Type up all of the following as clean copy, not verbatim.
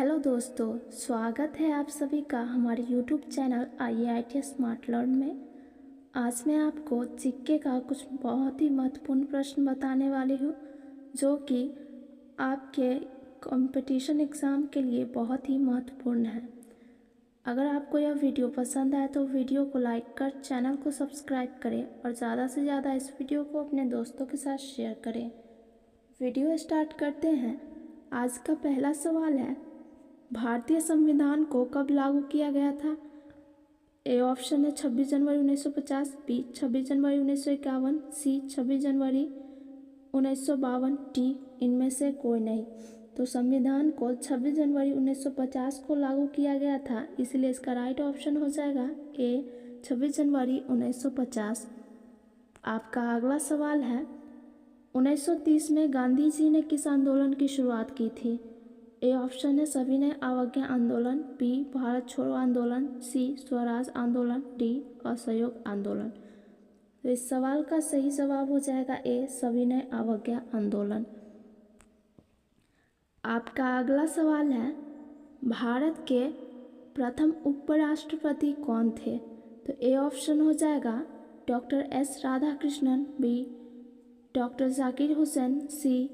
Hello दोस्तों, स्वागत है आप सभी का हमारे YouTube channel IIT smart learn में। आज मैं आपको जीके का कुछ बहुत ही महत्वपूर्ण प्रश्न बताने वाली हूँ जो कि आपके कंपटीशन एग्ज़ाम के लिए बहुत ही महत्वपूर्ण है। अगर आपको यह वीडियो पसंद आए तो वीडियो को लाइक कर चैनल को सब्सक्राइब करें और ज़्यादा से ज़्यादा इस वीडियो को अपने दोस्तों के साथ शेयर करें। वीडियो स्टार्ट करते हैं। आज का पहला सवाल है, भारतीय संविधान को कब लागू किया गया था? ए ऑप्शन है 26 जनवरी 1950, बी 26 जनवरी 1951, सी 26 जनवरी 1952, डी इनमें से कोई नहीं। तो संविधान को 26 जनवरी 1950 को लागू किया गया था, इसलिए इसका राइट ऑप्शन हो जाएगा ए 26 जनवरी 1950। आपका अगला सवाल है, 1930 में गांधी जी ने किस आंदोलन की शुरुआत की थी? ए ऑप्शन है सविनय अवज्ञा आंदोलन, बी भारत छोड़ो आंदोलन, सी स्वराज आंदोलन, डी असहयोग आंदोलन। तो इस सवाल का सही जवाब हो जाएगा ए सविनय अवज्ञा आंदोलन। आपका अगला सवाल है, भारत के प्रथम उपराष्ट्रपति कौन थे? तो ए ऑप्शन हो जाएगा doctor S Radhakrishnan, B doctor Zakir Hussain, C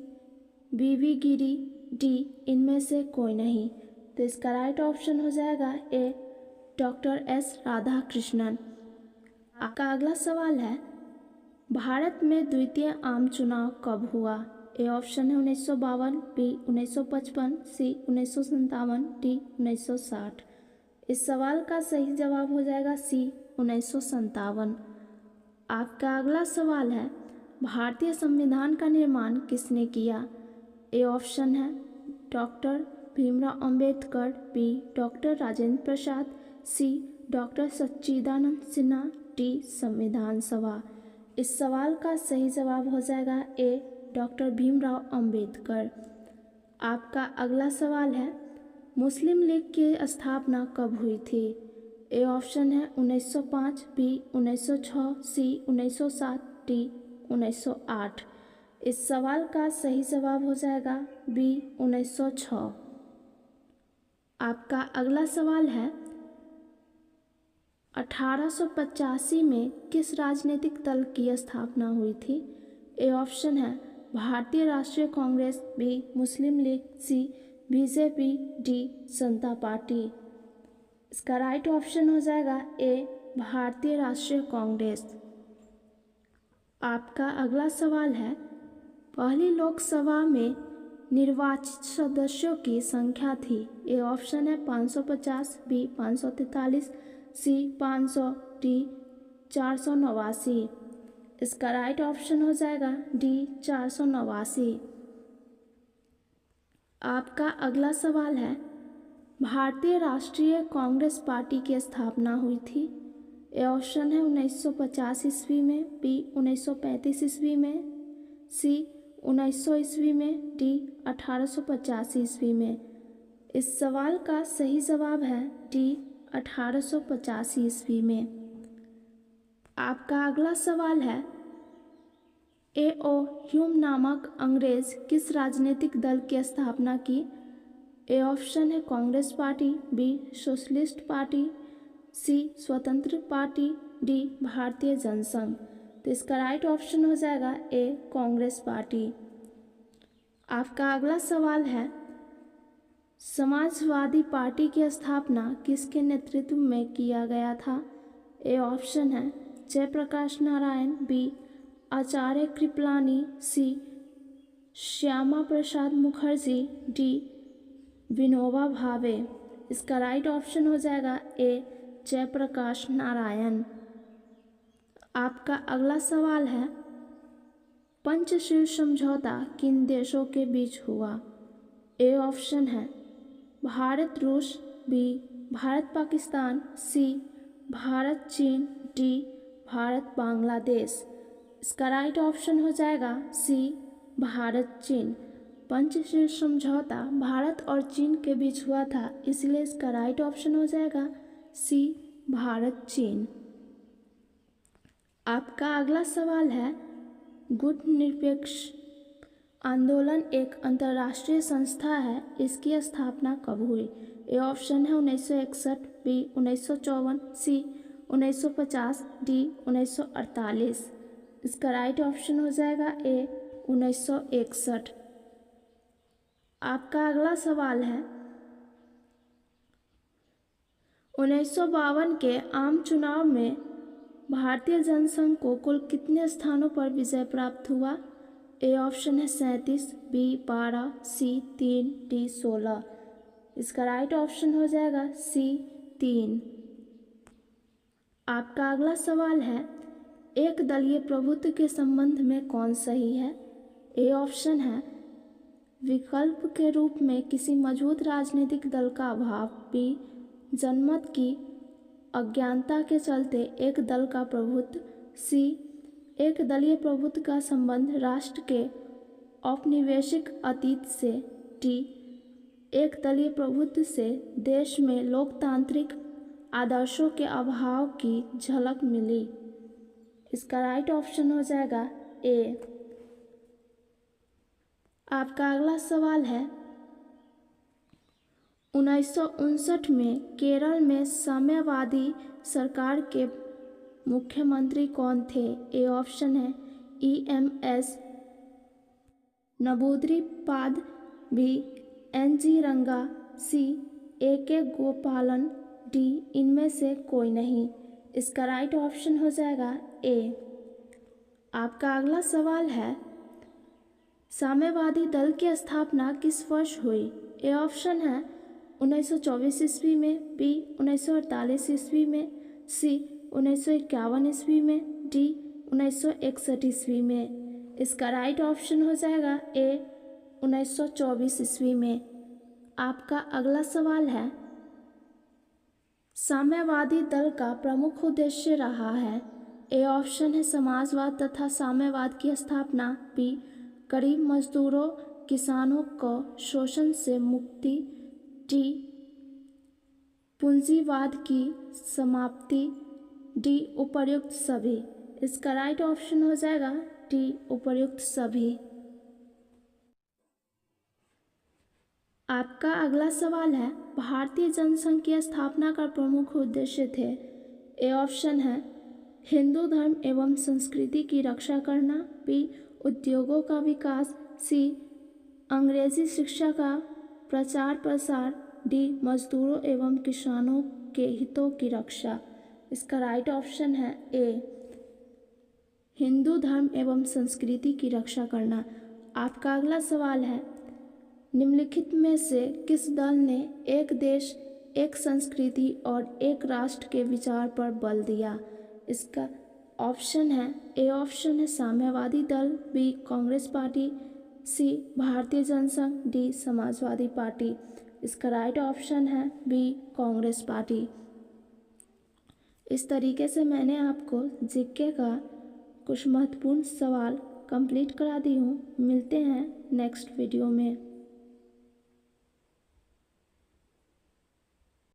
V Giri, D इनमें से कोई नहीं। तो इसका राइट ऑप्शन हो जाएगा ए डॉक्टर एस राधाकृष्णन। आपका अगला सवाल है, भारत में द्वितीय आम चुनाव कब हुआ? ए ऑप्शन है 1952, बी 1955, सी 1957, डी 1960। इस सवाल का सही जवाब हो जाएगा सी 1957। आपका अगला सवाल है, भारतीय संविधान का निर्माण किसने किया? ए ऑप्शन है doctor Bhimrao Ambedkar, B doctor Rajendra Prasad, C doctor Sachchidanand Sinha, D संविधान सभा। इस सवाल का सही जवाब हो जाएगा ए डॉक्टर भीमराव अंबेडकर। आपका अगला सवाल है, मुस्लिम लीग की स्थापना कब हुई थी? ए ऑप्शन है 1905, बी 1906, सी 1907, डी 1908। इस सवाल का सही जवाब हो जाएगा बी 1906। आपका अगला सवाल है, 1885 में किस राजनीतिक दल की स्थापना हुई थी? ए ऑप्शन है भारतीय राष्ट्रीय कांग्रेस, बी मुस्लिम लीग, सी बीजेपी, डी जनता पार्टी। इसका राइट ऑप्शन हो जाएगा ए भारतीय राष्ट्रीय कांग्रेस। आपका अगला सवाल है, पहली लोकसभा में निर्वाचित सदस्यों की संख्या थी? ए ऑप्शन है 550, बी 543, सी 500, डी 489। इसका राइट ऑप्शन हो जाएगा डी 489। आपका अगला सवाल है, भारतीय राष्ट्रीय कांग्रेस पार्टी की स्थापना हुई थी? ए ऑप्शन है 1950 ईस्वी में, बी 1935 ईस्वी में, सी 1900 ईस्वी में, डी 1885 ईस्वी में। इस सवाल का सही जवाब है डी 1885 ईस्वी में। आपका अगला सवाल है, ए.ओ. ह्यूम नामक अंग्रेज किस राजनीतिक दल की स्थापना की? ए ऑप्शन है Congress party, B socialist party, C Swatantra party, D भारतीय जनसंघ। तो इसका राइट ऑप्शन हो जाएगा ए कांग्रेस पार्टी। आपका अगला सवाल है, समाजवादी पार्टी की स्थापना किसके नेतृत्व में किया गया था? ए ऑप्शन है जयप्रकाश नारायण, बी आचार्य कृपलानी, सी श्यामा प्रसाद मुखर्जी, डी विनोबा भावे। इसका राइट ऑप्शन हो जाएगा ए जयप्रकाश नारायण। आपका अगला सवाल है, पंचशील समझौता किन देशों के बीच हुआ? ए ऑप्शन है भारत रूस, बी भारत पाकिस्तान, सी भारत चीन, डी भारत बांग्लादेश। इसका राइट ऑप्शन हो जाएगा सी भारत चीन। पंचशील समझौता भारत और चीन के बीच हुआ था, इसलिए इसका राइट ऑप्शन हो जाएगा सी भारत चीन। आपका अगला सवाल है, गुट निरपेक्ष आंदोलन एक अंतर्राष्ट्रीय संस्था है, इसकी स्थापना कब हुई? ए ऑप्शन है 1961, बी 1954, सी 1950, डी 1948। इसका राइट ऑप्शन हो जाएगा ए 1961। आपका अगला सवाल है 1952 के आम चुनाव में भारतीय जनसंघ को कुल कितने स्थानों पर विजय प्राप्त हुआ? ए ऑप्शन है 37, बी 12, सी 3, डी 16। इसका राइट ऑप्शन हो जाएगा सी 3। आपका अगला सवाल है एक दलीय प्रभुत्व के संबंध में कौन सही है? ए ऑप्शन है विकल्प के रूप में किसी मजबूत राजनीतिक दल का अभाव, बी जनमत की अज्ञानता के चलते एक दल का प्रभुत्व, सी एक दलीय प्रभुत्व का संबंध राष्ट्र के औपनिवेशिक अतीत से, डी एक दलीय प्रभुत्व से देश में लोकतांत्रिक आदर्शों के अभाव की झलक मिली। इसका राइट ऑप्शन हो जाएगा ए। आपका अगला सवाल है 1959 में केरल में साम्यवादी सरकार के मुख्यमंत्री कौन थे? ए ऑप्शन है EMS नबूद्रीपाद, बी NG रंगा, सी AK गोपालन, डी इनमें से कोई नहीं। इसका राइट ऑप्शन हो जाएगा ए। आपका अगला सवाल है साम्यवादी दल की स्थापना किस वर्ष हुई? ए ऑप्शन है 1924 ईस्वी में, बी 1948 ईस्वी में, सी 1951 ईस्वी में, डी 1961 ईस्वी में। इसका राइट ऑप्शन हो जाएगा ए 1924 ईस्वी में। आपका अगला सवाल है साम्यवादी दल का प्रमुख उद्देश्य रहा है? ए ऑप्शन है समाजवाद तथा साम्यवाद की स्थापना, बी गरीब मजदूरों किसानों को शोषण से मुक्ति, डी पूंजीवाद की समाप्ति, डी उपर्युक्त सभी। इसका राइट ऑप्शन हो जाएगा डी उपर्युक्त सभी। आपका अगला सवाल है भारतीय जनसंघ की स्थापना का प्रमुख उद्देश्य थे? ए ऑप्शन है हिंदू धर्म एवं संस्कृति की रक्षा करना, बी उद्योगों का विकास, सी अंग्रेजी शिक्षा का प्रचार प्रसार, डी मजदूरों एवं किसानों के हितों की रक्षा। इसका राइट ऑप्शन है ए हिंदू धर्म एवं संस्कृति की रक्षा करना। आपका अगला सवाल है निम्नलिखित में से किस दल ने एक देश एक संस्कृति और एक राष्ट्र के विचार पर बल दिया? इसका ऑप्शन है ए ऑप्शन है साम्यवादी दल, बी कांग्रेस पार्टी, सी भारतीय जनसंघ, डी समाजवादी पार्टी। इसका राइट ऑप्शन है बी कांग्रेस पार्टी। इस तरीके से मैंने आपको जीके का कुछ महत्वपूर्ण सवाल कंप्लीट करा दी हूँ। मिलते हैं नेक्स्ट वीडियो में।